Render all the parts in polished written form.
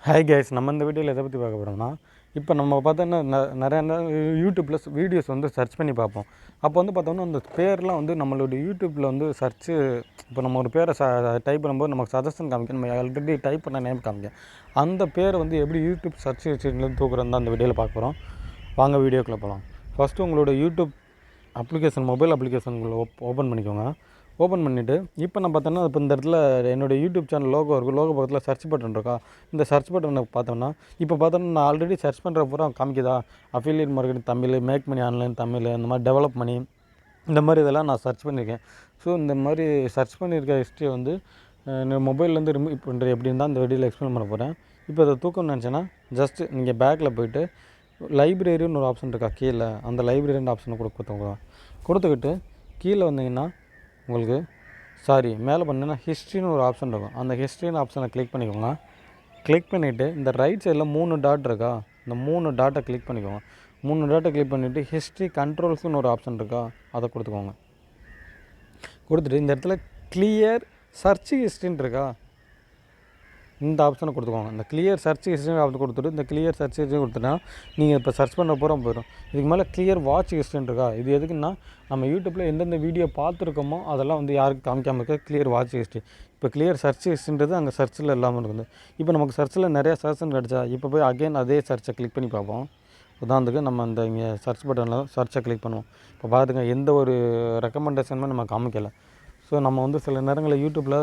Hi guys, நம்ம இந்த வீடியோவில் எதை பற்றி பார்க்க போகிறோம்னா, இப்போ நம்ம பார்த்தோன்னா நிறையா யூடியூப்பில் வீடியோஸ் வந்து சர்ச் பண்ணி பார்ப்போம். அப்போ வந்து பார்த்தோம்னா அந்த பேர்லாம் வந்து நம்மளுடைய யூடியூப்பில் வந்து சர்ச்சு இப்போ நம்ம ஒரு பேரை டைப் பண்ணும்போது நமக்கு சஜஷன் காமிக்கும். நம்ம ஆல்ரெடி டைப் பண்ண நேம் காமிக்கும். அந்த பேரை வந்து எப்படி யூடியூப் சர்ச் ஹிஸ்ட்ரியிலேருந்து தூக்குறது தான் அந்த வீடியோவில் பார்க்க போகிறோம். வாங்க வீடியோக்குள்ளே போகலாம். ஃபஸ்ட்டு உங்களோட YouTube application, mobile application open பண்ணிக்கோங்க. ஓப்பன் பண்ணிவிட்டு இப்போ நான் பார்த்தோன்னா இப்போ இந்த இடத்துல என்னோடய யூடியூப் சேனல் லோகோ இருக்குது. லோகோ பக்கத்தில் சர்ச் பட்டன் இருக்கா, இந்த சர்ச் பட்டனை பார்த்தோம்னா இப்போ பார்த்தோன்னா நான் ஆல்ரெடி சர்ச் பண்ணுற பூரா காமிக்குதா, affiliate marketing Tamil, make money online Tamil, இந்த மாதிரி டெவலப் பண்ணி இந்த மாதிரி இதெல்லாம் நான் சர்ச் பண்ணியிருக்கேன். ஸோ இந்த மாதிரி சர்ச் பண்ணியிருக்க ஹிஸ்ட்ரியை வந்து மொபைல்லேருந்து ரிமூவ் பண்ணுறது எப்படின்னு தான் இந்த வீடியோவில் எக்ஸ்பிளைன் பண்ண போகிறேன். இப்போ அதை தூக்கணும்னு நினச்சேன்னா ஜஸ்ட்டு நீங்கள் பேக்கில் போய்ட்டு லைப்ரரின்னு ஒரு ஆப்ஷன் இருக்கா கீழே, அந்த லைப்ரரின்ற ஆப்ஷனை கொடுத்துக்கிட்டு கீழே வந்தீங்கன்னா உங்களுக்கு மேலே பண்ணிங்கன்னா ஹிஸ்ட்ரின்னு ஒரு ஆப்ஷன் இருக்கும். அந்த ஹிஸ்ட்ரின்னு ஆப்ஷனை கிளிக் பண்ணிக்கோங்க. கிளிக் பண்ணிவிட்டு இந்த ரைட் சைடில் 3 டாட் இருக்கா, இந்த 3 டாட்டை கிளிக் பண்ணிக்கோங்க. 3 டாட்டை கிளிக் பண்ணிவிட்டு ஹிஸ்ட்ரி கண்ட்ரோல்ஸ்னு ஒரு ஆப்ஷன் இருக்கா, அதை கொடுத்துக்கோங்க. கொடுத்துட்டு இந்த இடத்துல கிளியர் சர்ச் ஹிஸ்ட்ரின்னு இருக்கா, இந்த ஆப்ஷனை கொடுத்துக்கோங்க. இந்த கிளியர் சர்ச் ஹிஸ்ட்ரி ஆப்ஷன் கொடுத்துட்டு இந்த கிளியர் சர்ச் ஹிஸ்ட்ரி கொடுத்துட்டா நீங்கள் இப்போ சர்ச் பண்ண போகிறோம் போயிடும். இதுக்கு மேலே கிளியர் வாட்ச் ஹிஸ்ட்ரின்னு இருக்கா, இது எதுக்குன்னா நம்ம யூடியூப்பில் எந்தெந்த வீடியோ பார்த்துருக்கோமோ அதெல்லாம் வந்து யாருக்கு காமிக்காமல் இருக்க கிளியர் வாட்ச் ஹிஸ்ட்ரி. இப்போ கிளியர் சர்ச் ஹிஸ்ட்ரின்றது அங்கே சர்ச்சில் இல்லாமல் இருக்குது. இப்போ நமக்கு சர்ச்சில் நிறையா சர்ச்சன் கிடச்சா இப்போ போய் அகைன் அதே சர்ச்சை கிளிக் பண்ணி பார்ப்போம். உதாரணத்துக்கு நம்ம இந்த இங்கே சர்ச் பட்டனில் சர்ச்சை கிளிக் பண்ணுவோம். இப்போ பார்த்துங்க எந்த ஒரு ரெக்கமெண்டேஷனுமே நம்ம காமிக்கலை. ஸோ நம்ம வந்து சில நேரங்களில் யூடியூப்பில்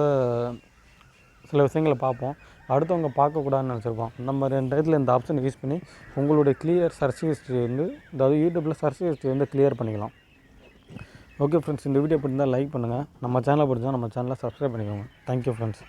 சில விஷயங்களை பார்ப்போம், அடுத்தவங்க பார்க்கக்கூடாதுன்னு நினச்சிருப்போம். நம்ம 2 இடத்துல இந்த ஆப்ஷன் யூஸ் பண்ணி உங்களுடைய கிளியர் சர்ச் ஹிஸ்ட்ரி வந்து, அதாவது யூடியூப்பில் சர்ச் ஹிஸ்ட்ரி வந்து கிளியர் பண்ணிக்கலாம். ஓகே ஃப்ரெண்ட்ஸ், இந்த வீடியோ பிடிச்சிருந்தால் லைக் பண்ணுங்கள். நம்ம சேனலை பிடிச்சா நம்ம சேனலை சப்ஸ்கிரைப் பண்ணிக்கோங்க. Thank you friends.